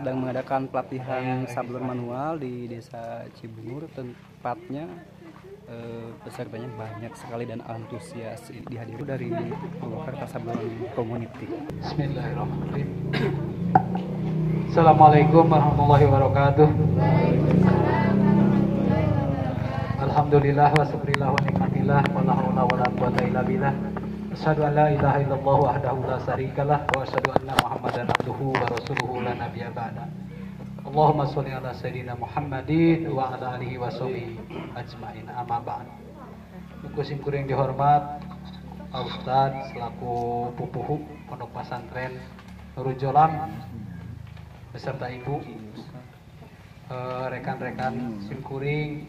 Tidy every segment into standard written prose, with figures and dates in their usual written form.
sedang mengadakan pelatihan sablon manual di Desa Cibungur. Tempatnya pesertanya banyak sekali dan antusias, dihadiri dari Purwakarta Sablon Community. Bismillahirrahmanirrahim. Assalamualaikum warahmatullahi wabarakatuh. Alhamdulillah wa syukurillah wa nikmatillah wa la haula wa la quwwata illa billah. Asyhadu an la ilaha illallah wahdahu la syarikalah wa asyhadu anna Muhammadan abduhu wa rasuluhu la nabiyya ba'da. Allahumma sholli ala sayyidina Muhammadin wa ala alihi wa sahbihi ajmain. Amma ba'd. Kusim kuring dihormat Pak Ustadz selaku pupuhu Pondok Pesantren Nurul Jolam beserta ibu, rekan-rekan simkuring,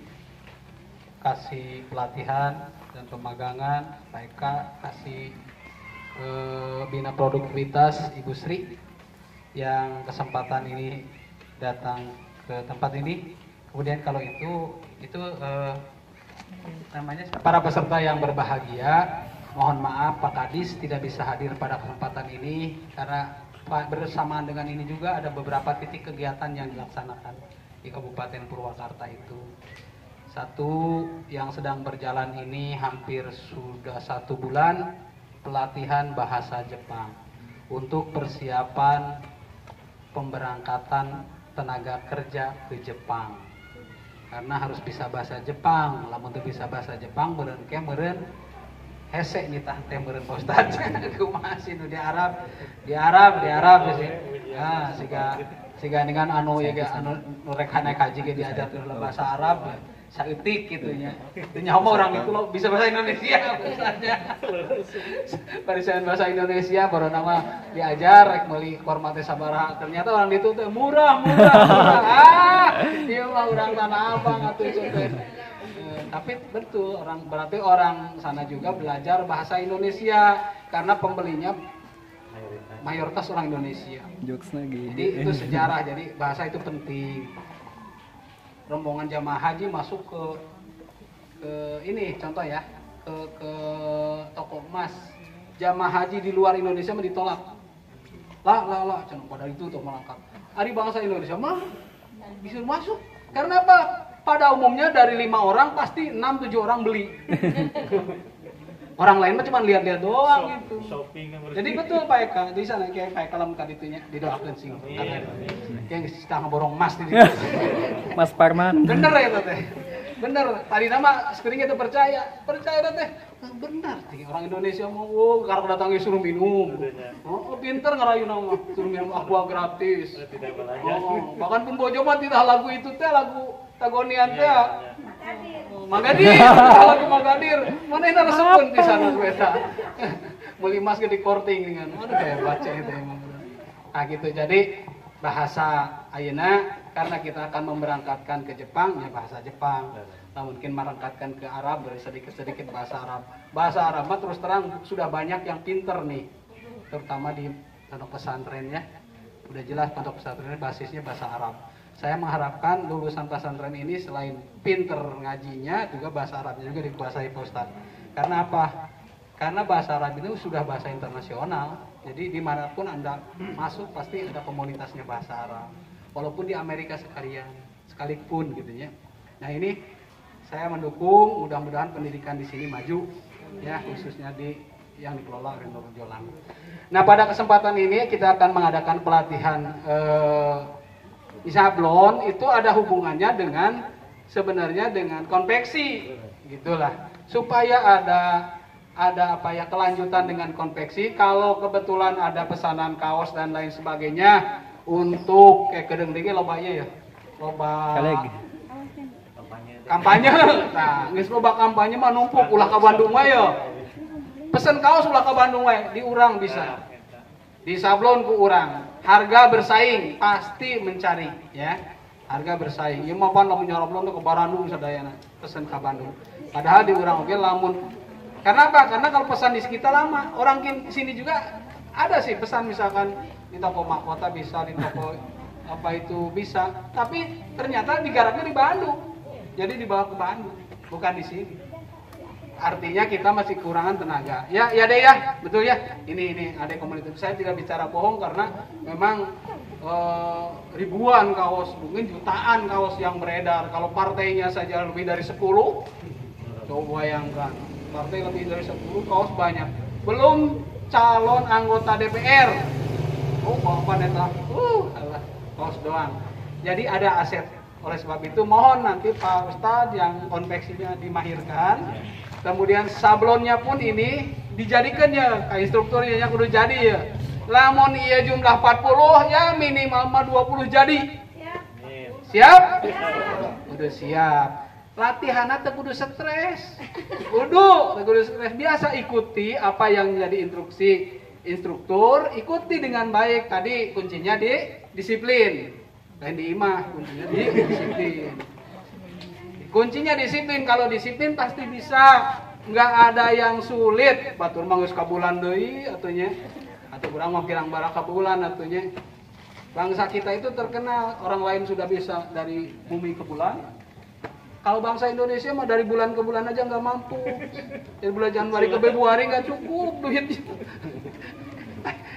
kasih pelatihan dan pemagangan, Pak Eka kasih bina produktivitas Ibu Sri yang kesempatan ini datang ke tempat ini. Kemudian kalau itu namanya para peserta yang berbahagia, mohon maaf Pak Kadis tidak bisa hadir pada kesempatan ini karena bersamaan dengan ini juga ada beberapa titik kegiatan yang dilaksanakan di Kabupaten Purwakarta itu. Satu yang sedang berjalan ini hampir sudah 1 bulan, pelatihan bahasa Jepang untuk persiapan pemberangkatan tenaga kerja ke Jepang. Karena harus bisa bahasa Jepang, lamun teu bisa bahasa Jepang meureun hese nitah teh meureun Pak Ustaz. Kumaha sih nu di Arab sih. Ya, siga dengan anu ya anu rek naik haji ge diajarkeun bahasa Arab. Saeutik gitu nya. Teu nyaho orang itu lo bisa bahasa Indonesia Ustaznya. Parisean bahasa Indonesia baru nama diajar rek meuli hormat teh sabaraha. Ternyata orang itu teh murah. Ieu mah urang tanah Abang atuh teh. Tapi betul berarti orang sana juga belajar bahasa Indonesia karena pembelinya mayoritas orang Indonesia. Jadi itu sejarah, jadi bahasa itu penting. Rombongan jamaah haji masuk ke ini contoh ya, ke toko emas. Jamaah haji di luar Indonesia mah ditolak. Lah cenah pada itu tuh melangkap. Ari bangsa Indonesia mah bisa masuk. Karena apa? Pada umumnya dari 5 orang pasti 6-7 orang beli. Orang lain mah cuma lihat-lihat doang gitu. Jadi betul Pak Eka, di sana kayak Pak Eka lamun kaditunya didoakeun sing. Kayak setengah borong emas di situ. Mas Parman. Bener ya teh. Bener. Tadi nama screen itu percaya teh. Benar teh orang Indonesia mau karena datangnya suruh minum. Oh, pinter ngarayu nama suruh minum aqua gratis. Oh, bahkan pembojo mah tidak lagu itu teh lagu tagonian teh. Magadir, lagu Magadir. Mana yang resepun di sana eta. Meuli emas ge di korting dengan. Aduh hebat cah itu emang. Nah gitu. Jadi bahasa ayeuna karena kita akan memberangkatkan ke Jepang ya bahasa Jepang. Nah, mungkin merangkatkan ke Arab dari sedikit-sedikit bahasa Arab. Bahasa Arab mah terus terang sudah banyak yang pinter nih. Terutama di pondok pesantren ya. Udah jelas pondok pesantren basisnya bahasa Arab. Saya mengharapkan lulusan pesantren ini selain pinter ngajinya juga bahasa Arabnya juga dikuasai Pak Ustadz. Karena apa? Karena bahasa Arab itu sudah bahasa internasional. Jadi dimanapun Anda masuk pasti ada komunitasnya bahasa Arab. Walaupun di Amerika sekalipun gitu ya. Nah ini saya mendukung mudah-mudahan pendidikan di sini maju ya khususnya yang dikelola oleh Nurul Jolam. Nah pada kesempatan ini kita akan mengadakan pelatihan sablon itu ada hubungannya dengan sebenarnya dengan konveksi gitulah supaya ada apa ya kelanjutan dengan konveksi. Kalau kebetulan ada pesanan kaos dan lain sebagainya untuk kayak gedeng dege lobanya ya loba kampanye nah geus loba kampanye mah numpuk ulah ka Bandung mah ya pesen kaos ulah ka Bandung we diurang bisa di sablon ku urang. Harga bersaing pasti mencari ya. Harga bersaing. Ieu mah pan lamun nyaroblon ke Bandung sadayana pesen ka Bandung. Padahal di urang oge lamun karena apa? Karena kalau pesan di sekitar lama. Orang sini juga ada sih pesan misalkan di toko mahkota bisa, di toko apa itu bisa. Tapi ternyata digarapnya di Bandung. Jadi dibawa ke Bandung, bukan di sini. Artinya kita masih kekurangan tenaga. Ya deh ya, betul ya. Ini ada komunitas. Saya tidak bicara bohong karena memang ribuan kaos, mungkin jutaan kaos yang beredar. Kalau partainya saja lebih dari 10, coba bayangkan, partai lebih dari 10 kaos banyak. Belum calon anggota DPR. Oh, apa neta? Alah, kaos doang. Jadi ada aset. Oleh sebab itu mohon nanti Pak Ustadz yang konveksinya dimahirkan. Kemudian sablonnya pun ini dijadikan ya, kayak instrukturnya yang kudu jadi ya. Lamun iya jumlah 40 ya minimal 20 jadi. Siap? Udah siap. Latihan teh kudu stres. Kudu stres. Biasa ikuti apa yang jadi instruksi instruktur, ikuti dengan baik. Tadi kuncinya di disiplin. Lain di imah, kuncinya di disiplin. Kuncinya disiplin. Kalau disiplin pasti bisa. Nggak ada yang sulit. Batur mah geus kabulan deui atunya. Atau kurang mau kirang baraka bulan atunya. Bangsa kita itu terkenal, orang lain sudah bisa dari bumi ke bulan. Kalau bangsa Indonesia mah dari bulan ke bulan aja nggak mampu. Dari bulan Januari ke Februari nggak cukup duitnya.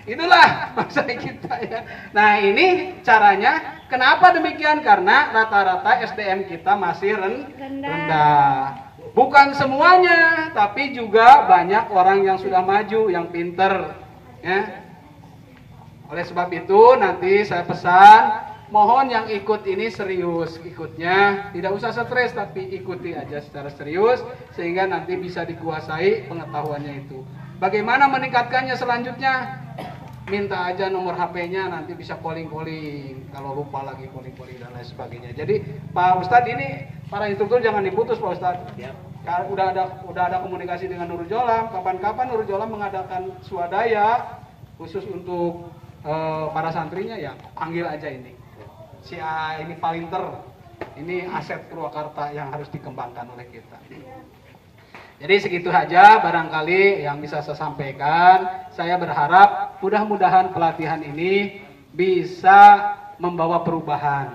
Itulah bangsa kita ya. Nah ini caranya. Kenapa demikian? Karena rata-rata SDM kita masih rendah. Bukan semuanya, tapi juga banyak orang yang sudah maju, yang pinter. Ya. Oleh sebab itu nanti saya pesan mohon yang ikut ini serius ikutnya, tidak usah stres tapi ikuti aja secara serius sehingga nanti bisa dikuasai pengetahuannya itu. Bagaimana meningkatkannya selanjutnya? Minta aja nomor HP-nya nanti bisa calling-calling kalau lupa lagi calling-calling dan lain sebagainya. Jadi Pak Ustadz ini para instruktur jangan diputus Pak Ustadz. Udah ada komunikasi dengan Nurul Jolam. Kapan-kapan Nurul Jolam mengadakan swadaya khusus untuk para santrinya ya panggil aja ini. Si ini palinter, ini aset Purwakarta yang harus dikembangkan oleh kita. Jadi segitu aja barangkali yang bisa saya sampaikan. Saya berharap mudah-mudahan pelatihan ini bisa membawa perubahan.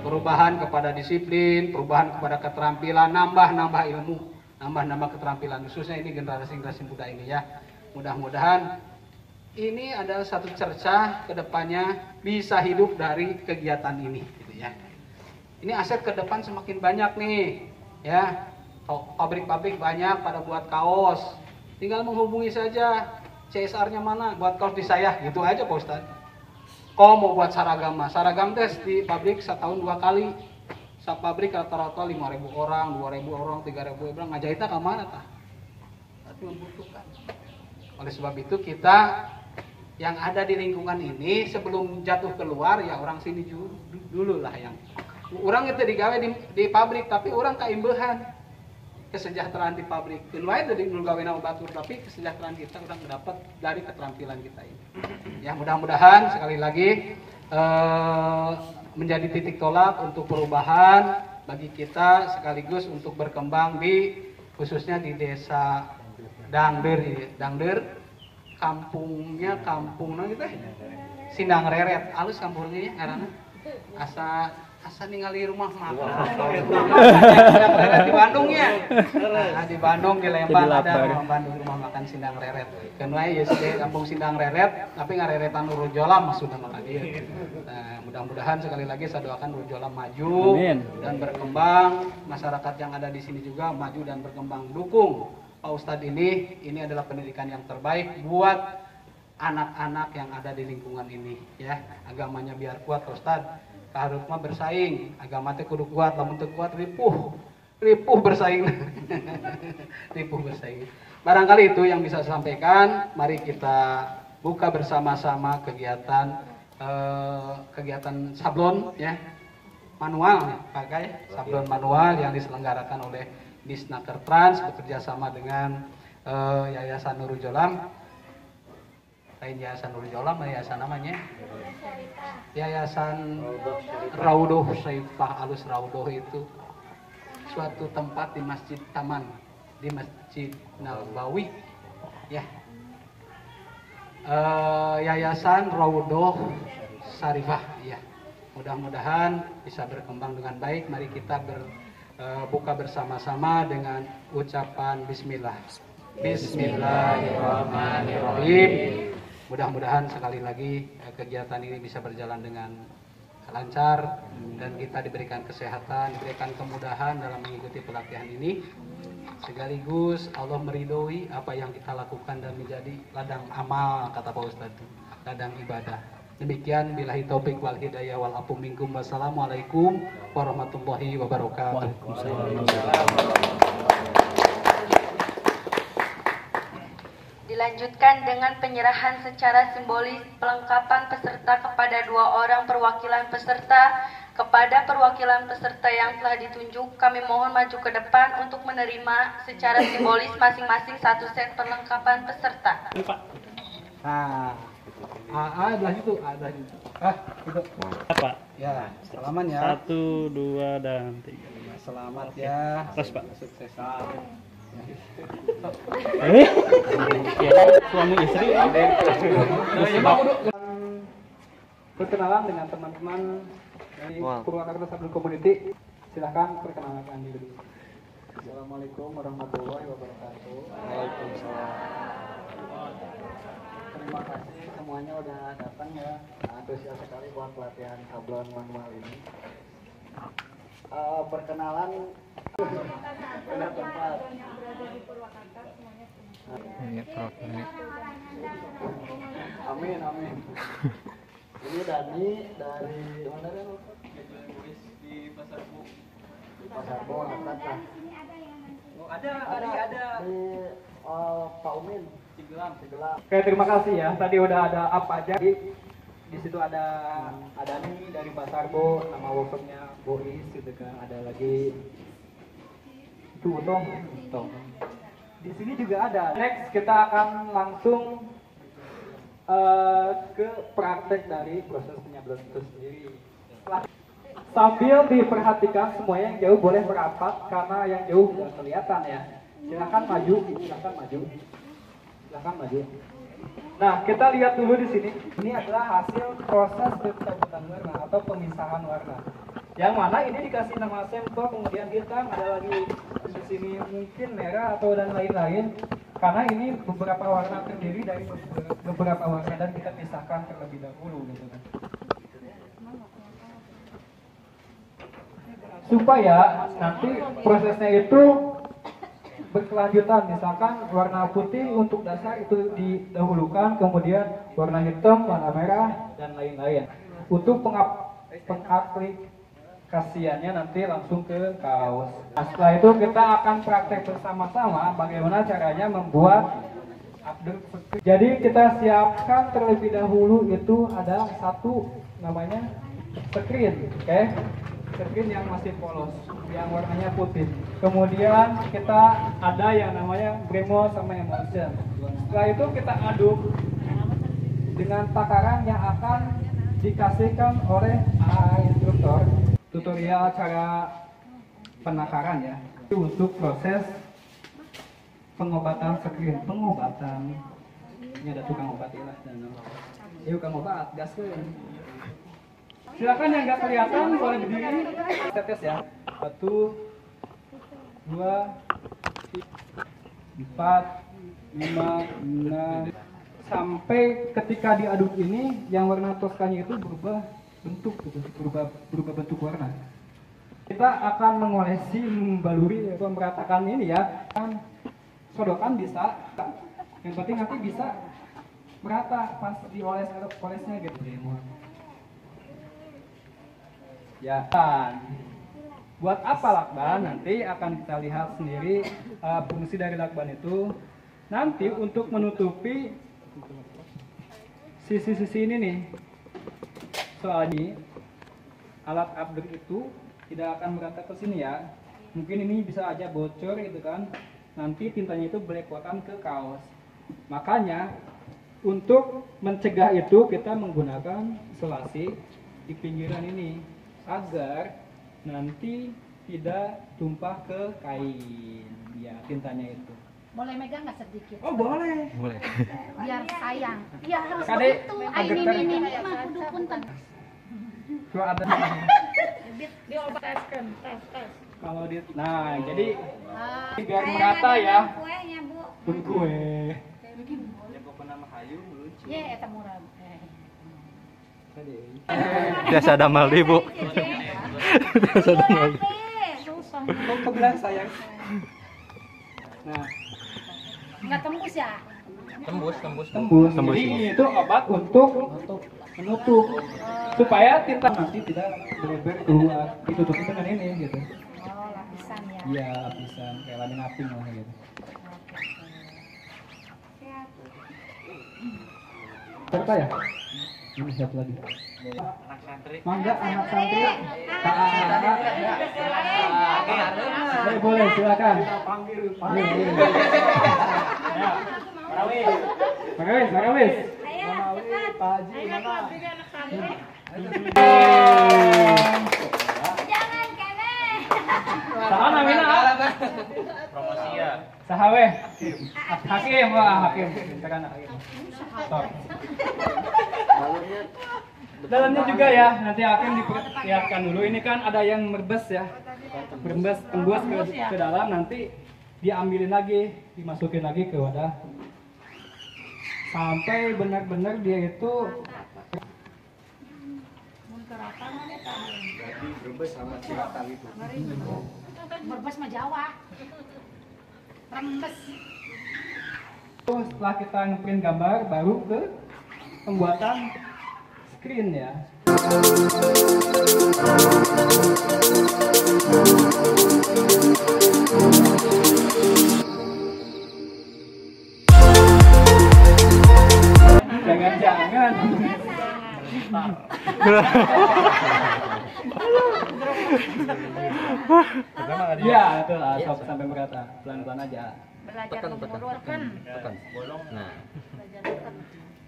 Perubahan kepada disiplin, perubahan kepada keterampilan, nambah ilmu, nambah keterampilan. Khususnya ini generasi muda ini ya. Mudah-mudahan ini adalah satu cercah kedepannya bisa hidup dari kegiatan ini, gitu ya. Ini aset ke depan semakin banyak nih, ya. Pabrik-pabrik banyak pada buat kaos. Tinggal menghubungi saja CSR-nya mana, buat kaos di saya, gitu aja Pak Ustadz. Kalau mau buat saragam mah, saragam tes di pabrik setahun 2 kali. Pabrik rata-rata 5.000 orang, 2.000 orang, 3.000 orang, ngajahitnya ke mana tah? Tapi membutuhkan. Oleh sebab itu kita yang ada di lingkungan ini sebelum jatuh keluar ya orang sini dulu lah yang orang itu digawe di pabrik tapi orang kaimbehan kesejahteraan di pabrik. Keluar dari nulgawena batur tapi kesejahteraan kita orang dapat dari keterampilan kita ini. Ya mudah-mudahan sekali lagi menjadi titik tolak untuk perubahan bagi kita sekaligus untuk berkembang di khususnya di desa Dangder kampungnya gitu Sindang Reret alus kampungnya karena asa ningali rumah makan di Bandung ya di Bandung di Lembang ada rumah makan Sindang Reret kenapa ya kampung Sindang Reret tapi ngareretan Nurul Jolam sudah makan dia. Nah, mudah-mudahan sekali lagi saya doakan Nurul Jolam maju dan berkembang, masyarakat yang ada di sini juga maju dan berkembang. Dukung Pak Ustadz ini adalah pendidikan yang terbaik buat anak-anak yang ada di lingkungan ini ya. Agamanya biar kuat Pak Ustadz, harus mah bersaing, agama teh kudu kuat, lamun teu kuat ripuh bersaing. Ripuh bersaing. Barangkali itu yang bisa saya sampaikan. Mari kita buka bersama-sama kegiatan sablon ya. Manual pakai sablon manual yang diselenggarakan oleh Disnaker Trans bekerja sama dengan Yayasan Nurul Jolam. Lain Yayasan Nurul Jolam, yayasan namanya Yayasan Raudoh Saifah Alus Raudoh itu suatu tempat di Masjid Taman, di Masjid Nabawi ya. Yayasan Raudoh Sarifah ya. Mudah-mudahan bisa berkembang dengan baik. Mari kita buka bersama-sama dengan ucapan bismillah. Bismillahirrahmanirrahim. mudah-mudahan sekali lagi kegiatan ini bisa berjalan dengan lancar dan kita diberikan kesehatan, diberikan kemudahan dalam mengikuti pelatihan ini. Sekaligus Allah meridhoi apa yang kita lakukan dan menjadi ladang amal, kata Pak Ustadz, ladang ibadah. Demikian, billahi taufik wal hidayah wal afu minkum. Wassalamualaikum warahmatullahi wabarakatuh. Dilanjutkan dengan penyerahan secara simbolis pelengkapan peserta kepada 2 orang perwakilan peserta. Kepada perwakilan peserta yang telah ditunjuk, kami mohon maju ke depan untuk menerima secara simbolis masing-masing 1 set perlengkapan peserta. Nah, adalah itu, adalah itu. Itu. Apa? Ya, selamat ya. 1, 2, dan 3. Selamat ya. Terus, Pak. Sukses. Suami istri. Perkenalan dengan teman-teman dari Purwakarta Sablon Community. Silahkan perkenalkan diri. Assalamualaikum warahmatullahi wabarakatuh. Waalaikumsalam. Terima kasih semuanya udah datang ya. Antusias sekali buat pelatihan sablon manual ini. Perkenalan udah tempat. Amin, amin. Ini Dani dari mana kan? Di Pasar Bu. Di Pasar Bu, atas lah. Oh, ada. Di Pak Umin. Cigelam. Oke, terima kasih ya. Tadi udah ada apa aja. Di situ ada Dani dari Pasar Bu, nama workshopnya Bois gitu kan. Ada lagi itu Utong. Di sini juga ada. Next kita akan langsung ke praktek dari proses penyablonan itu sendiri. Sambil diperhatikan semua yang jauh boleh merapat karena yang jauh nggak kelihatan ya. Silakan maju. Nah, kita lihat dulu di sini. Ini adalah hasil proses pencabutan warna atau pemisahan warna. Yang mana ini dikasih nama sampel, kemudian hitam, ada lagi di sini mungkin merah atau dan lain-lain. Karena ini beberapa warna terdiri dari beberapa warna dan kita pisahkan terlebih dahulu gitu kan. Supaya nanti prosesnya itu berkelanjutan, misalkan warna putih untuk dasar itu didahulukan, kemudian warna hitam, warna merah, dan lain-lain. Untuk pengaplikasiannya nanti langsung ke kaos. Nah, setelah itu kita akan praktek bersama-sama bagaimana caranya membuat update screen. Jadi kita siapkan terlebih dahulu itu ada satu namanya screen, oke? Screen yang masih polos, yang warnanya putih. Kemudian kita ada yang namanya Bremo sama Emulsion. Setelah itu kita aduk dengan takaran yang akan dikasihkan oleh instruktur. Tutorial cara penakaran ya, untuk proses pengobatan screen. Ini ada tukang obat ya lah. Tukang obat, gaskeun. Silakan yang nggak kelihatan boleh berdiri. Tetes ya. 1, 2, 4, 5, 6 sampai ketika diaduk ini yang warna toskanya itu berubah bentuk, berubah bentuk warna. Kita akan mengolesi, membaluri atau meratakan ini ya. Sodokan bisa. Yang penting nanti bisa merata pas diolesnya gitu. Ya kan. Buat apa lakban? Nanti akan kita lihat sendiri fungsi dari lakban itu nanti untuk menutupi sisi-sisi ini nih. Soalnya alat upgrade itu tidak akan merata ke sini ya. Mungkin ini bisa aja bocor gitu kan. Nanti tintanya itu belepotan ke kaos. Makanya untuk mencegah itu kita menggunakan selasi di pinggiran ini agar nanti tidak tumpah ke kain ya tintanya itu. Boleh megang nggak sedikit? Oh boleh. Biar sayang. Iya harus Kade, begitu. agar Ini mah kudu punten. Tuh ada. Diobatkan, tes. Kalau nah jadi biar merata ya. Kuenya, Bu. Pun kue. Ye, eta murah. Biasa ada Maldi, Bu. Biasa ada Maldi. Susah. Oh, kebelah sayang. Nah, Enggak tembus ya? Tembus. tembus. Jadi itu obat untuk menutup supaya tinta nanti tidak bereber keluar. Ditutup dengan ini gitu. Oh, lapisan ya. Iya, lapisan kayak laminating lah gitu. Serta ya? Ini satu lagi. Mangga anak santri. Boleh silakan. Marawis. Jangan kene. Salah namanya. Promosi ya. Sahawe. Hakim. Silakan Hakim. Stop. Dalamnya juga ya, nanti Hakim diperlihatkan dulu. Ini kan ada yang merbes ya. Merbes tembus ke dalam, nanti diambilin lagi, dimasukin lagi ke wadah. Sampai benar-benar dia itu Berbes mah Jawa. Rembes. setelah kita ngeprint gambar baru ke pembuatan screen ya. Jangan-jangan. Iya, itu lah, sampai merata. Pelan-pelan aja. Belajar mengulur kan. Bolong. Nah.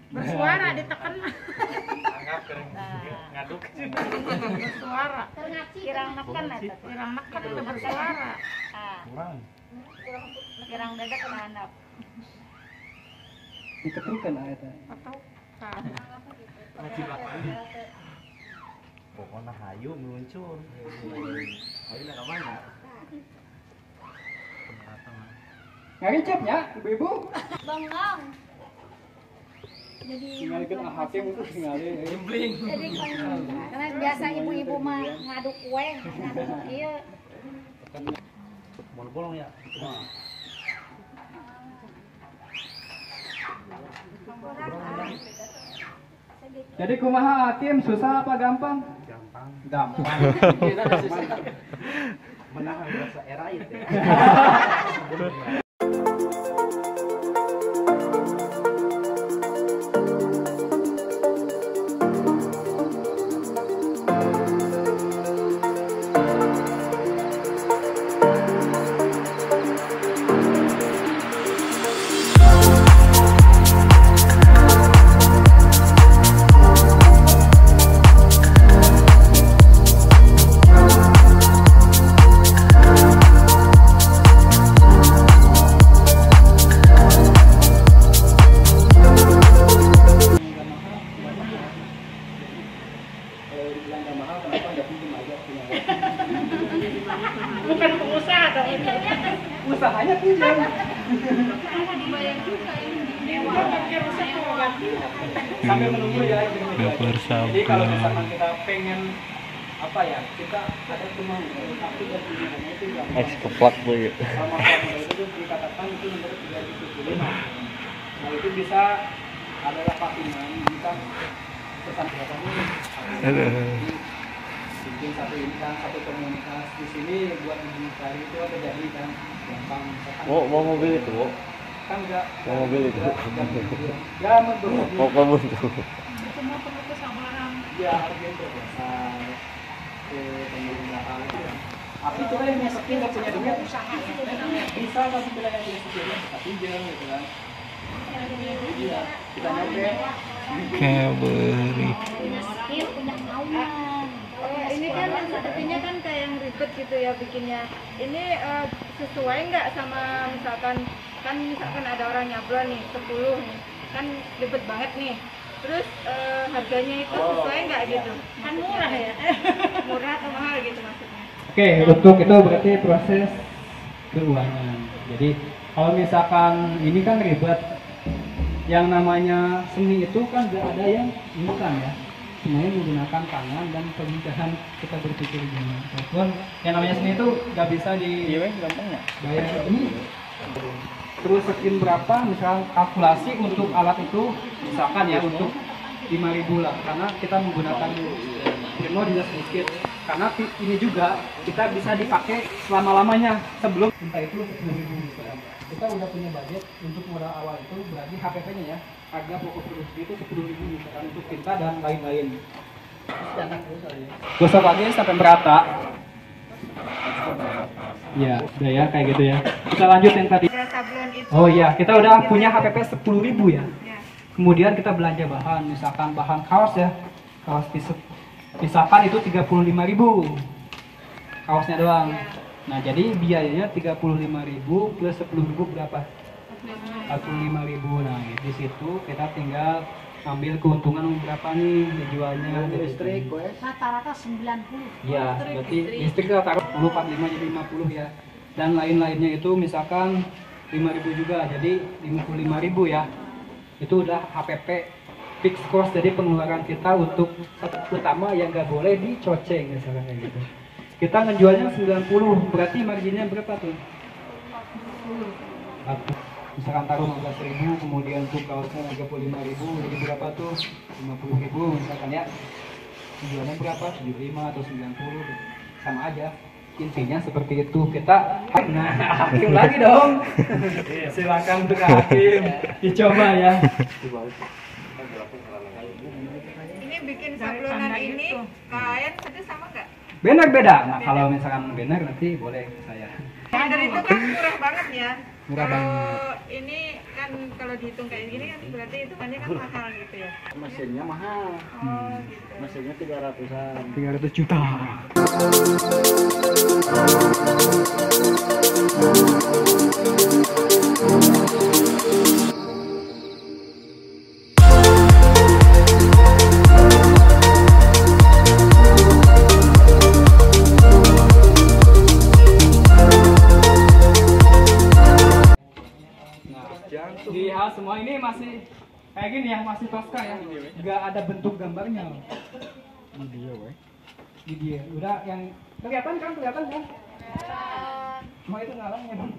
Bersuara ditekan. Ngaduk. Bersuara. Kirang neken eta. Kirang neken itu bersuara. Kurang. Kirang dadak handap. Diketukan eta. Atau Pokoknya hayu meluncur. Hayu nak mana? Ngaricapnya, ibu-ibu. bengong. Jadi Tinggalkan Hakim itu tinggalin. Jembling. jadi karena biasa ibu-ibu mah ngaduk kue, ngaduk ieu. Bolong ya. Jadi kumaha Hakim, susah apa gampang? Gampang. Menahan rasa erait ya. Bukan pengusaha dong itu. Usahanya pinjam. Sambil menunggu ya. Jadi kalau misalkan kita pengen apa ya, kita ada cuma tapi kebutuhannya itu gampang. Keplak bu. Sama itu dikatakan itu nomor 375. Nah itu bisa adalah patungan, bisa pesan bikin satu ini kan, satu komunitas di sini buat mencari itu ada jadi kan gampang. Oh, mau mobil itu, Bu? Kan enggak. Mau mobil itu. Ya, Mau kamu itu. Itu mau perlu kesabaran. Ya, harus terbiasa ke pemerintahan itu ya. Tapi itu yang sepi nggak punya duit, bisa tapi bila yang punya sepi kita pinjam gitu kan. Iya, kita nyopet. Kaberi. Punya skill, punya kemauan. Ini kan sepertinya kan kayak yang ribet gitu ya bikinnya. Ini sesuai nggak sama misalkan ada orang nyablon nih 10 nih, kan ribet banget nih. Terus harganya itu sesuai nggak gitu? Kan murah ya. Murah atau mahal gitu maksudnya? Oke, untuk itu berarti proses keuangan. Jadi kalau misalkan ini kan ribet, Yang namanya seni itu kan gak ada yang instan ya. Semuanya menggunakan tangan dan pemikiran kita berpikir gimana. Walaupun yang namanya seni itu gak bisa gampangnya. bayar ini. Terus skin berapa, misal kalkulasi untuk alat itu, misalkan ya untuk 5.000 lah, karena kita menggunakan remote juga sedikit. Karena ini juga kita bisa dipakai selama-lamanya sebelum entah itu 10.000. Kita udah punya budget untuk modal awal itu, berarti HPP-nya ya, harga pokok produksi itu 10.000 misalkan untuk tinta dan lain-lain. Gosok lagi sampai merata. Ya, udah ya kayak gitu ya. Kita lanjut yang tadi. Oh iya, kita udah punya HPP 10.000 ya. Kemudian kita belanja bahan, misalkan bahan kaos ya, kaos misalkan itu 35.000 kaosnya doang. Nah jadi biayanya 35.000 plus 10.000 berapa? 45.000. Nah di situ kita tinggal ambil keuntungan berapa nih dijualnya. Listrik rata-rata 90. Ya, berarti listrik kita taruh 10, 45 jadi 50 ya. Dan lain-lainnya itu misalkan 5.000 juga, jadi 55.000 ya. Itu udah HPP fixed cost, jadi pengeluaran kita untuk utama yang nggak boleh dicoceng misalkan kayak gitu. Kita ngejualnya 90, berarti marginnya berapa tuh? 40. Misalkan taruh 15.000, kemudian untuk kaosnya 35.000, jadi berapa tuh? 50.000 misalkan ya. Jualnya berapa? 75 atau 90, sama aja. Intinya seperti itu. Kita hakim lagi dong. Silakan untuk hakim dicoba ya. Ini bikin sablonan ini kain sedih sama nggak? Banner beda. Nah kalau misalkan banner nanti boleh ke saya. Banner itu kan murah banget ya. Murah Kalau banget. ini kan kalau dihitung kayak gini kan berarti hitungannya kan mahal gitu ya. Mesinnya mahal. Oh gitu. Mesinnya 300-an. 300 juta. Di hal semua ini masih kayak gini ya, masih tosca ya, nggak ada bentuk gambarnya. Di dia udah yang kelihatan kan cuma itu ngalangnya bang.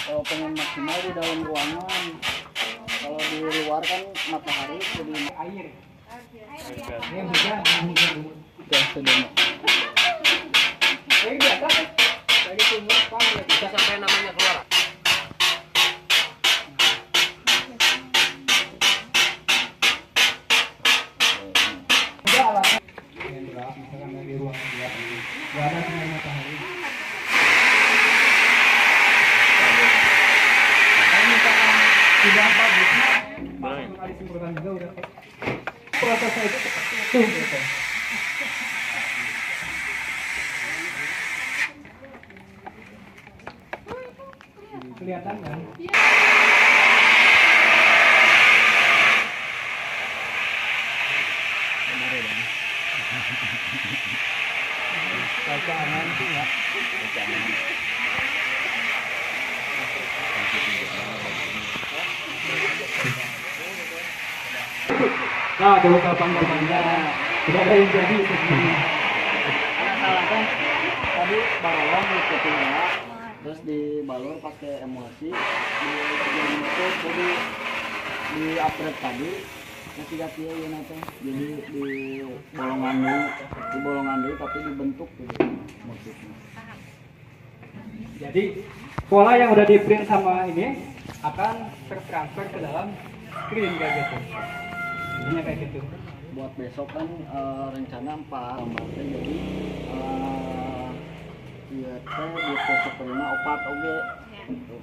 Kalau pengen maksimal di dalam ruangan, kalau di luar kan matahari jadi Air ini hujan udah sedang. kayak biasa kayak sumur pan Bisa sampai namanya keluar. udah alatnya yang berat misalkan dari ruang gelap ini nggak ada sinar matahari. Kalau misalkan tidak bagusnya langsung kali semprotan juga udah prosesnya itu seperti itu gitu. Kelihatan kan? Bacaan sih ya. Nah, kalau kapan-kapannya tidak ada yang jadi sebenarnya. Karena salah kan tadi balon diketinggalan, terus dibalur pakai emosi, di upgrade tadi ganti ya nanti jadi di bolongan dulu tapi dibentuk gitu maksudnya. Jadi pola yang udah di print sama ini akan tertransfer ke dalam screen kayak gitu. Jadinya kayak gitu. Buat besok kan rencana 4 gambar teh, jadi iya teh butuh seperina opat oge gitu.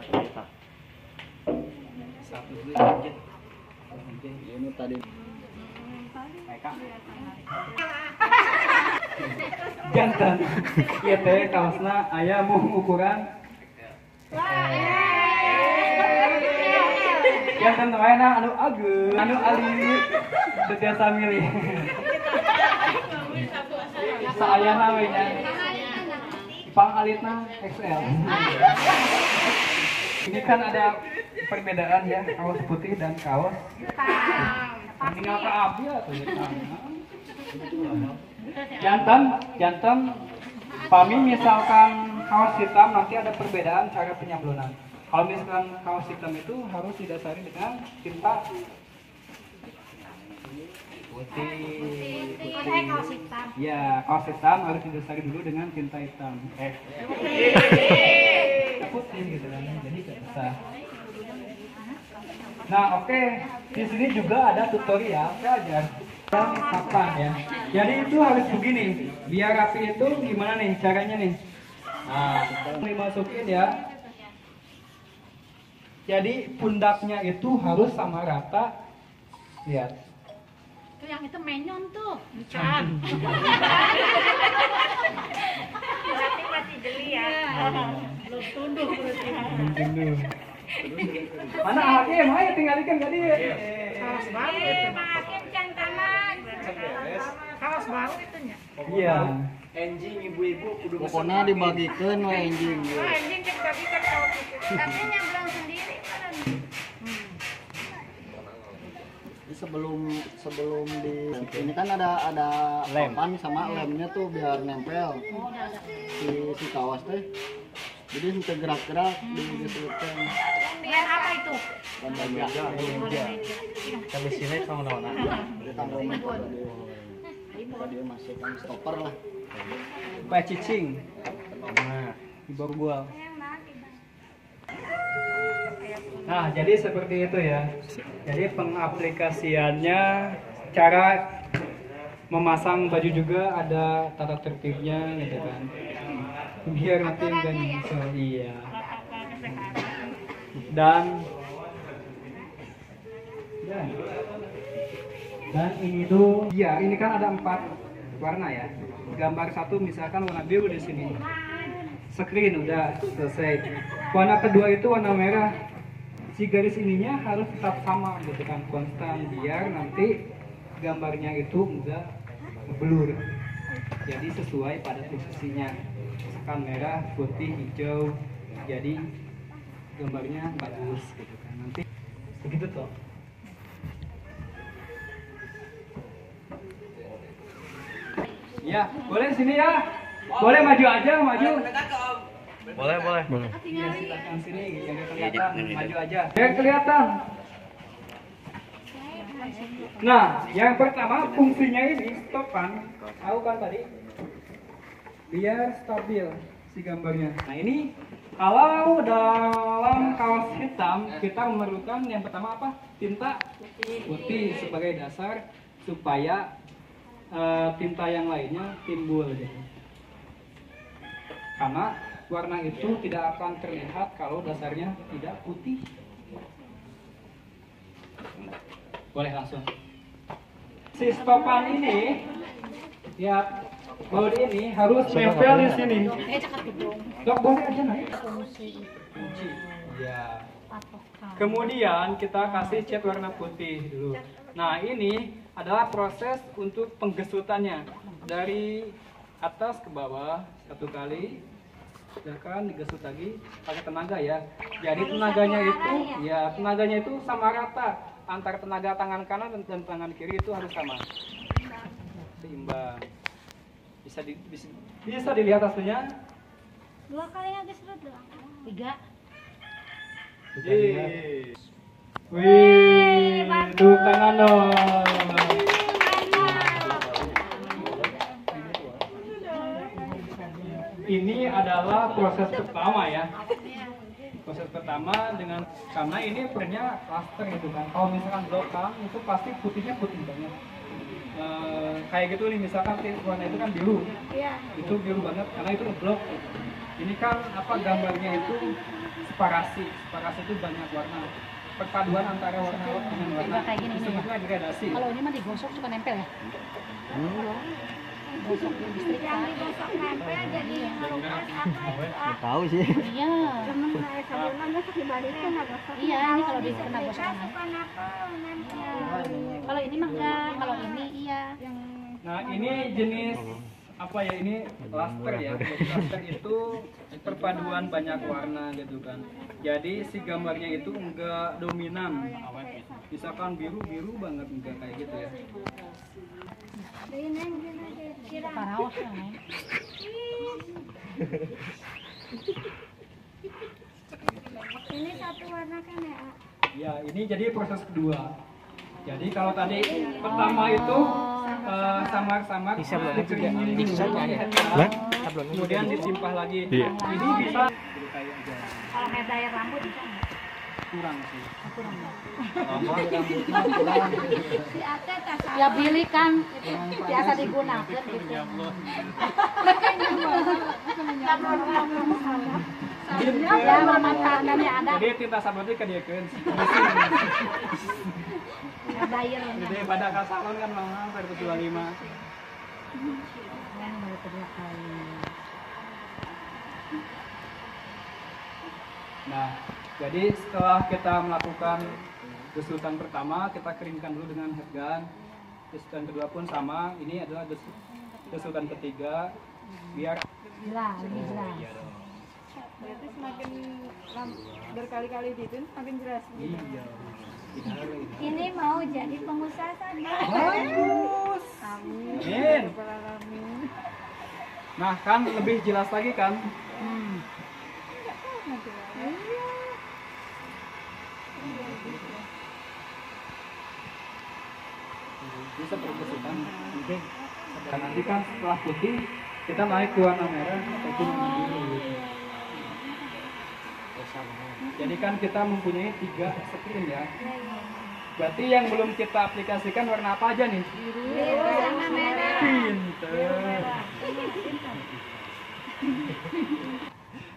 Kita Satu dulu aja. ini tadi Jantan. Iya teh kaosna aya mau ukuran. Jantan wae anu ageun, anu alit. Setiasa milih. Saayana we nya. Pang alitna XL. Ini kan ada perbedaan ya, kaos putih dan kaos tinggal ke abi atau jantan pami misalkan kaos hitam nanti ada perbedaan cara penyablonan. Kalau misalkan kaos hitam itu harus didasari dengan tinta putih. Kaos hitam. Ya, kaos hitam harus didasari dulu dengan tinta hitam. Putih gitu kan, jadi gak bisa. Nah, oke. Di sini juga ada tutorial, saya ajar kapan ya. Jadi itu harus begini. Biar rapi itu gimana nih caranya nih? Nah, dimasukin ya. Jadi pundaknya itu harus sama rata. Lihat. Itu yang itu menyon tuh, bukan. Berarti masih jeli ya. Belum tunduk berarti. Mana hakim? Ayo tinggalkan tadi. Kaos baru itu. Pak Hakim cantaman. Kaos baru itunya. Iya. Enjing ibu-ibu kudu pokoknya dibagikeun we enjing. Oh, anjing kita kaos itu. Tapi nyablon sendiri kan. Sebelum di ini kan ada papan sama lemnya tuh biar nempel si kawas teh. Jadi kita gerak-gerak diselipkan. Biar apa itu? Kalau sini sama naon. Jadi tanggal dia masukkan stopper lah. Pak cicing. Di borgol. Nah, jadi seperti itu ya. Jadi pengaplikasiannya, cara memasang baju juga ada tata tertibnya gitu kan. Biar nanti enggak nyesel. Iya. Dan ini tuh, ya ini kan ada 4 warna ya. Gambar satu misalkan warna biru di sini. Screen udah selesai. Warna kedua itu warna merah. Si garis ininya harus tetap sama gitu kan, konstan biar nanti gambarnya itu enggak blur. Jadi sesuai pada posisinya. Misalkan merah, putih, hijau. Jadi gambarnya bagus gitu kan. Nanti begitu toh. Ya, boleh sini ya. Boleh maju aja, maju. Boleh. Ya, silakan sini, yang kelihatan, maju aja. Yang kelihatan. Nah, yang pertama fungsinya ini stopan. Tahu kan tadi? Biar stabil si gambarnya. Nah, ini kalau dalam kaos hitam kita memerlukan yang pertama apa? Tinta putih sebagai dasar supaya tinta yang lainnya timbul gitu. Karena warna itu tidak akan terlihat kalau dasarnya tidak putih. Boleh langsung. Si stopan ini, ya baut ini harus nempel di sini. Dok, boleh aja naik. Kunci. Ya. Kemudian kita kasih cat warna putih dulu. Nah, ini adalah proses untuk penggesutannya dari atas ke bawah 1 kali, silakan digesut lagi pakai tenaga ya. Jadi tenaganya itu sama rata antara tenaga tangan kanan dan tangan kiri itu harus sama, seimbang. Bisa dilihat hasilnya. 2 kali ngegesrut doang. 3. Wih, tepuk tangan dong. Ini adalah proses pertama ya. Proses pertama karena ini printnya cluster gitu kan. Kalau misalkan blokang itu pasti putihnya putih banget. Kayak gitu nih, misalkan warna itu kan biru. Itu biru banget karena itu ngeblok. Ini kan gambarnya itu separasi itu banyak warna. Perpaduan antara warna dengan warna disebutnya gradasi. Kalau ini mah digosok suka nempel ya? Gosok di listrik kan. Digosok nempel jadi Tahu sih. iya. Iya, ini kalau kena gosokan. Kalau ini mah enggak, kalau ini iya. Nah, ini jenis apa ya, ini laster ya. Jadi laster itu perpaduan banyak warna gitu kan. Jadi si gambarnya itu enggak dominan. Misalkan biru banget, enggak kayak gitu ya. Ini satu warna kan ya? Ya, ini jadi proses kedua. Jadi kalau tadi pertama itu samar-samar dikeringin dulu, kemudian ditimpah lagi. Ini bisa Kalau medaya rambut bisa nggak? kurang sih. Ya pilih kan biasa digunakan gitu. Ya memanfaatkannya ada. Jadi tinta sabun itu kadiekeun. Medaya Jadi pada kasalon kan mahal 125. yang baru kedua kali. Nah, jadi setelah kita melakukan gesutan pertama, kita keringkan dulu dengan heat gun. Gesutan kedua pun sama. Ini adalah gesutan ketiga biar Jelas, lebih jelas. Berarti semakin berkali-kali gitu semakin jelas. iya. Ini mau jadi pengusaha saja. Bagus. Amin. Nah, kan lebih jelas lagi kan? Bisa berkesutan. Dan nanti kan setelah putih kita naik ke warna merah ataupun warna biru. Jadi kan kita mempunyai 3 screen ya. Berarti yang belum kita aplikasikan warna apa aja nih? Biru sama merah. Pinter.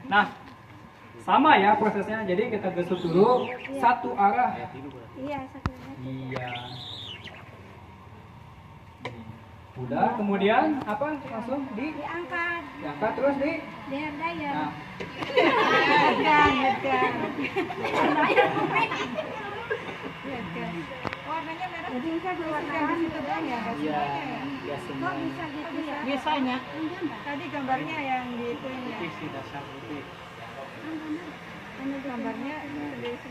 Nah, sama ya prosesnya. Jadi kita gesut dulu satu arah. Iya, satu lagi. Iya. Udah, kemudian apa? Langsung Diangkat. diangkat terus di. Daya. Nah, Warnanya merah. Jadi bisa Warna itu doang ya, nggak iya, semuanya ya. ya Kok semua. bisa gitu ya? Biasanya. Tadi gambarnya yang di itu ya. Gambarnya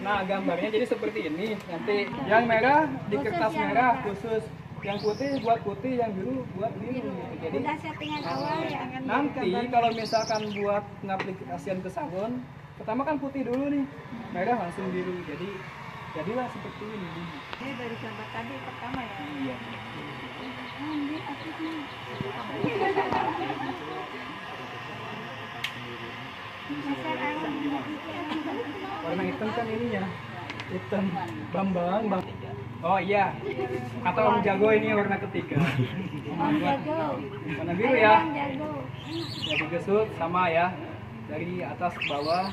Nah, gambarnya jadi seperti ini. Nanti yang merah di kertas Khusus yang merah merah. khusus, yang putih buat putih, yang biru buat biru. Gitu. Jadi Udah settingan awal ya. nanti kalau misalkan buat ngaplikasian ke sabun, pertama kan putih dulu nih, merah langsung biru. Jadi jadilah seperti ini. ini dari gambar tadi pertama ya. Iya. Warna hitam kan ininya, hitam. Bambang. Oh iya. Atau Om Jago ini warna ketiga. Jago. Warna biru ya. Jago. Jadi gesut sama ya, dari atas ke bawah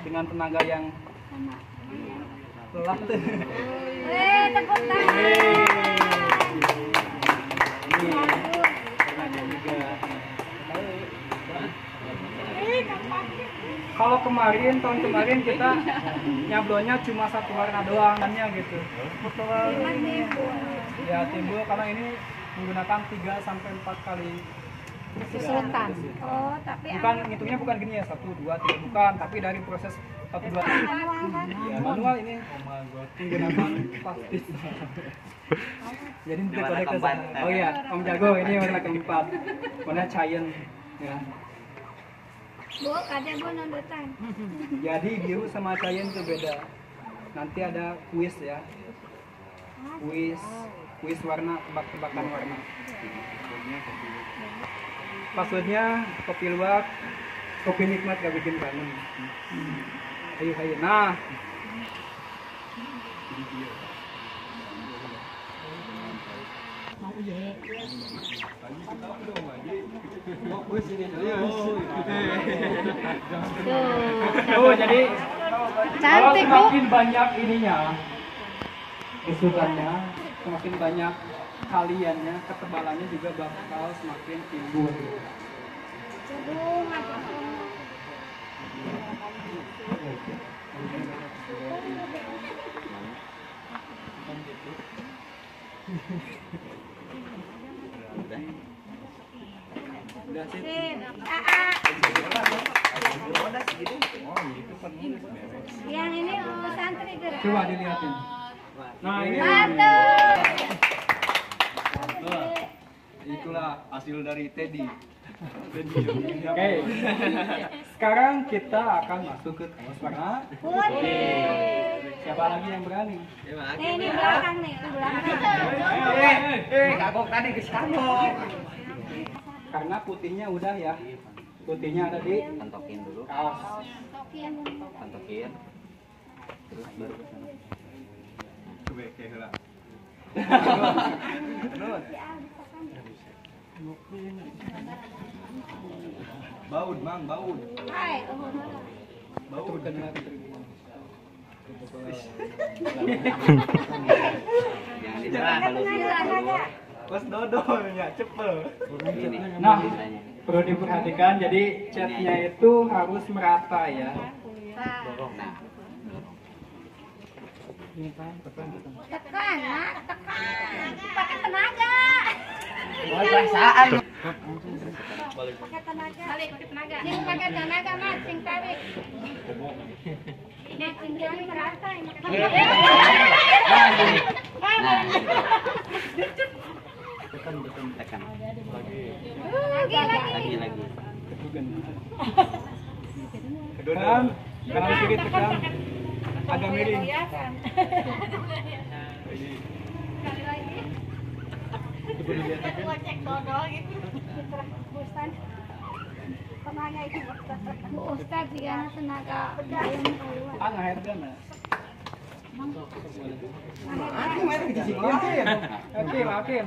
dengan tenaga yang lelah tuh. Tepuk tangan. Ini warna ketiga. Kalau tahun kemarin kita nyablonnya cuma satu warna doang gitu. Ya timbul karena ini menggunakan 3 sampai 4 kali Susutan. Oh, tapi bukan ngitungnya bukan gini ya 1 2 3 bukan, tapi dari proses 1 2 3 ya, manual ini menggunakan plastik. Jadi untuk kode kesan. Oh iya, Om Jago ini warna keempat, warna Cayenne ya. Bu, ada Bu nonton. Jadi biru sama Cayenne itu beda. Nanti ada kuis ya, kuis warna, tebak-tebakan warna. Passwordnya kopi luwak, kopi nikmat gak bikin kangen. Ayo. Nah, tuh jadi kalau semakin banyak ininya, kesutannya, semakin banyak kaliannya, ketebalannya juga bakal semakin timbul. Yang ini santri gerak. Coba dilihatin. Nah ini itulah hasil dari Teddy. Oke, sekarang kita akan masuk ke kelas warna putih. Siapa lagi yang berani? Nih, ini belakang nih, ini belakang. Kagok tadi kagok. Karena putihnya udah ya. Putihnya ada di Pentokin dulu. kaos. Pentokin. Terus baru ke sana. Baud, Mang, baud. Hai. Baud kan lagi. Jangan diserah kalau Pas dodonya cepel. ini. Nah, perlu diperhatikan jadi catnya itu harus merata ya. Nah, Tekan, nak, tekan. Pakai tenaga. perasaan. Pakai tenaga. Balik, pakai tenaga. Sing pakai tenaga, Mas, sing tarik. Ini sing tarik merata, ini pakai tenaga. Nah, tekan. Lagi. Tekan, kanan sedikit tekan. Agak miring. Cek dodol gitu. Ustaz. Tenaga itu Bu Ustaz dia tenaga dalam keluar. Aherdan. Oke.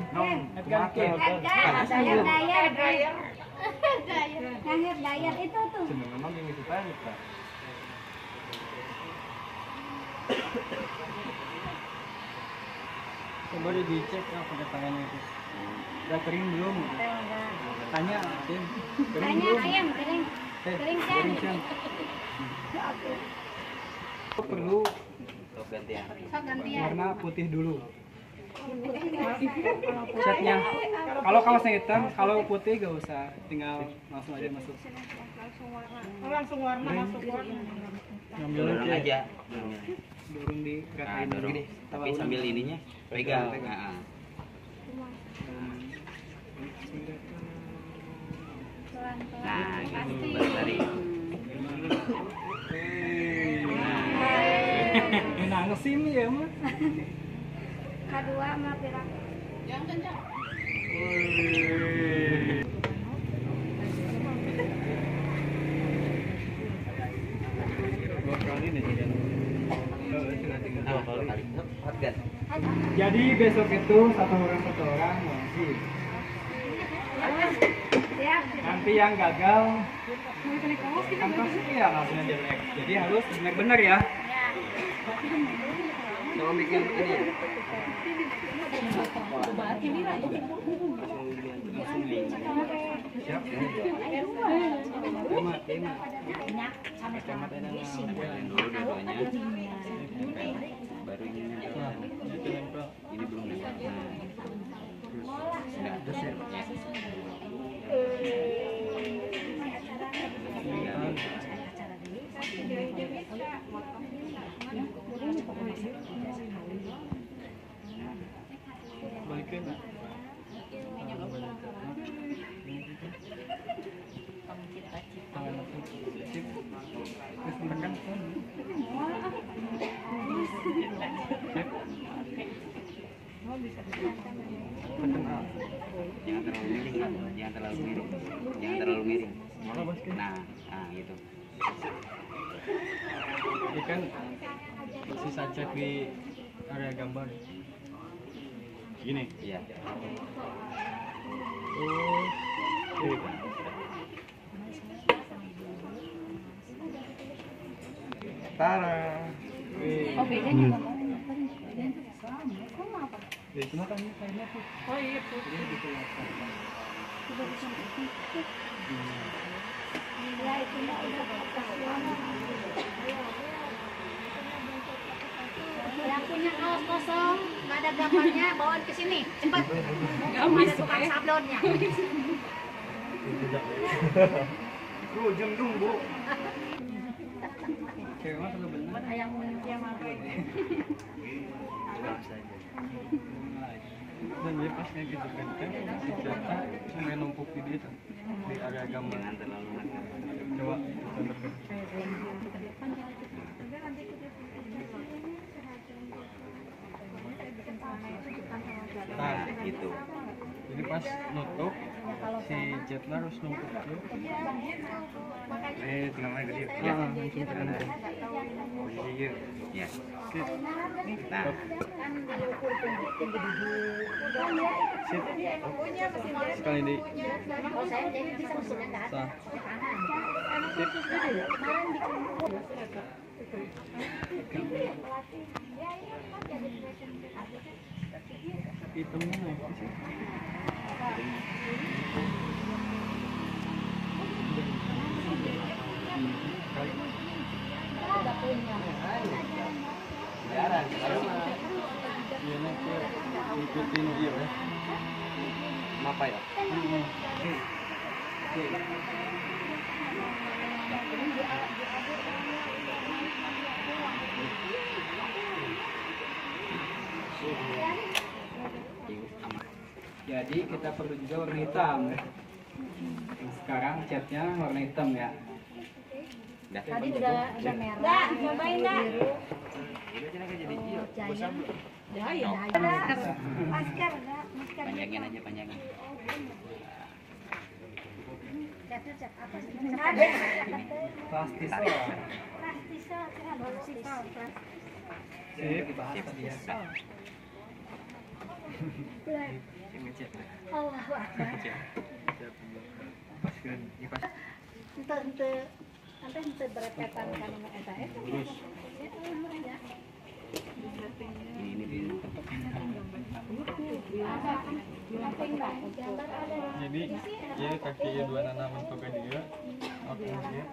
Dayar itu tuh. Coba dicek pakai tangannya itu. Udah kering belum? Tanya, Tim. Kering Tanya belum? ayam kering. Kering kan? Perlu Sok gantian. Sok gantian. warna putih dulu. Catnya. Kalau kaosnya hitam, kalau putih gak usah, tinggal langsung aja masuk. Langsung warna masuk warna. Dorong aja. Dorong di Nah, ratain dorong. gini. Tapi sambil ininya pegang. Nah, nah gitu baru tadi. Nah, ngesim ya mah. Kedua mah pirang. Jadi besok itu satu orang wajib. Ya. Nanti yang gagal kan pasti ya hasilnya jelek. Jadi harus benar-benar ya. Coba bikin ini ya. Siap. Tema. Kacamata dan Dulu dua-duanya. Baru ini. Ini belum nempel. Nah, terus ya. balikin. Terus tekan. Jangan terlalu miring. Nah, gitu. Ini kan sisa cek di area gambar. Gini. Iya. Tara. Oh, bedanya apa? Ya, cuma kan kayaknya tuh. Oh iya tuh. Ya itu enggak udah yang punya kaos kosong nggak ada gambarnya bawain ke sini cepat ada tukang sablonnya Cewek mah suka bener. Ayang manusia mah. Dan dia pas kayak gitu kan si Ceta cuma numpuk di dia tuh di area agama. Jangan terlalu nakal. Coba Nah, itu. jadi pas nutup si Cetla harus numpuk dulu. Tinggal main ke dia. Ya, langsung tekan aja. Iya. Ya. Nah, Sekali di Kalau saya jadi bisa mesinnya nggak ada. sah. Hitamnya naik sih. Iya nih, ngikutin dia ya. apa ya? Jadi kita perlu juga warna hitam. Sekarang catnya warna hitam ya. Tadi udah merah. Enggak, cobain enggak? Ya, masker enggak? Masker. Panjangin aja, panjangin. Cat apa sih? Plastisol. Plastisol, plastisol. Sip, bahasa dia. Allahu Akbar. Ente berepetan kan sama eta eta. Ini dulu. Jadi ya kaki dua nana mentok ke dia. Oke dia.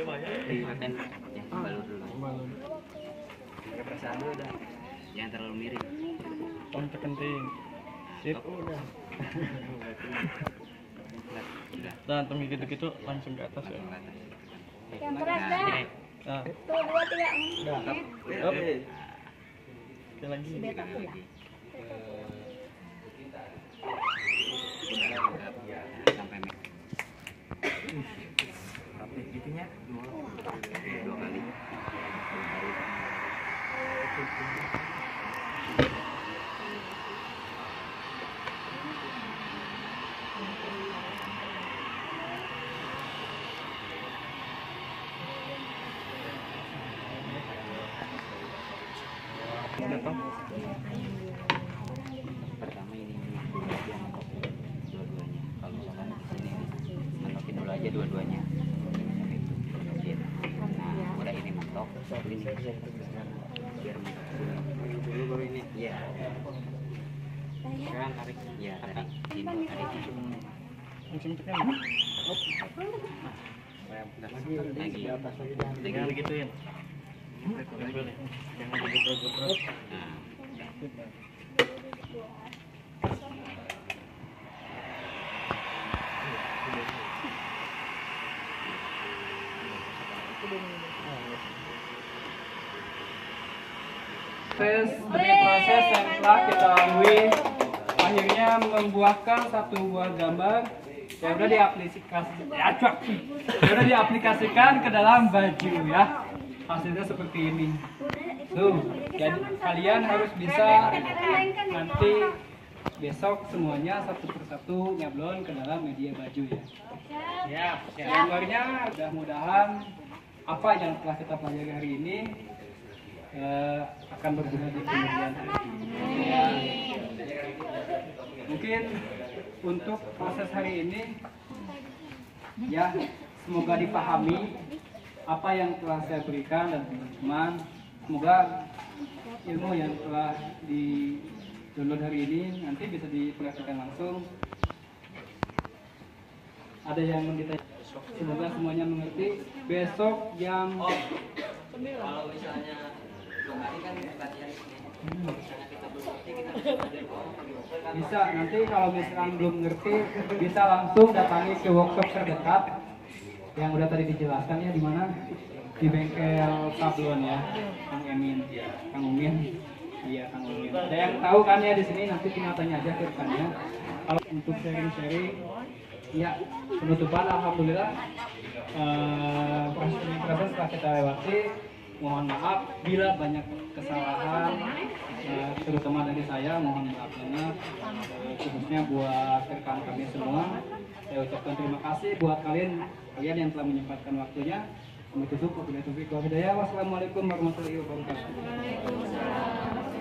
Paten, ya, balur dulu. Pakai perasaan dulu dah. Jangan terlalu miring. Om terkenting. Sip. Udah. Dan tunggu gitu-gitu langsung ke atas ya. Langsung ke atas. Yang keras dah. Nah, Tuh 2 3. up. Oke lagi. Sekali lagi. Sampai mek. Rapih gitunya. Dua kali. Pertama ini dulu aja mentok dua-duanya. Kalau misalkan di sini mentokin dulu aja dua-duanya. Nah, udah ini mentok, ini biar mentok dulu baru ini. Iya. Sekarang tarik. Iya, tarik. Ini tarik. Langsung tekan. Lagi. Jangan begituin. Jangan digeprot-geprot. Nah, Demi proses yang telah kita lalui, akhirnya membuahkan satu buah gambar yang udah diaplikasikan ke dalam baju ya. Hasilnya seperti ini. Tuh, jadi kalian harus bisa nanti besok semuanya satu persatu nyablon ke dalam media baju ya. Siap. Gambarnya mudah-mudahan apa yang telah kita pelajari hari ini akan berguna di kemudian hari. Mungkin untuk proses hari ini ya semoga dipahami apa yang telah saya berikan dan teman-teman. Semoga ilmu yang telah di-download hari ini nanti bisa dipraktikkan langsung. Ada yang ditanya, semoga semuanya mengerti. Besok jam Kalau misalnya kemarin kan latihan misalnya kita belum ngerti, kita Bisa, nanti kalau misalkan belum ngerti bisa langsung datangi ke workshop terdekat yang udah tadi dijelaskan ya, di mana? Di bengkel sablon ya, Kang Emin, Kang Umin. Iya, Kang Umin. Ada yang tahu kan ya di sini, nanti tinggal tanya aja ke rekannya. Kalau untuk sharing-sharing, ya penutupan alhamdulillah proses penyemprotan setelah kita lewati. Mohon maaf bila banyak kesalahan, terutama dari saya, mohon maaf banget, khususnya buat rekan kami semua. Saya ucapkan terima kasih buat kalian yang telah menyempatkan waktunya. Kami tutup. Wassalamualaikum warahmatullahi wabarakatuh.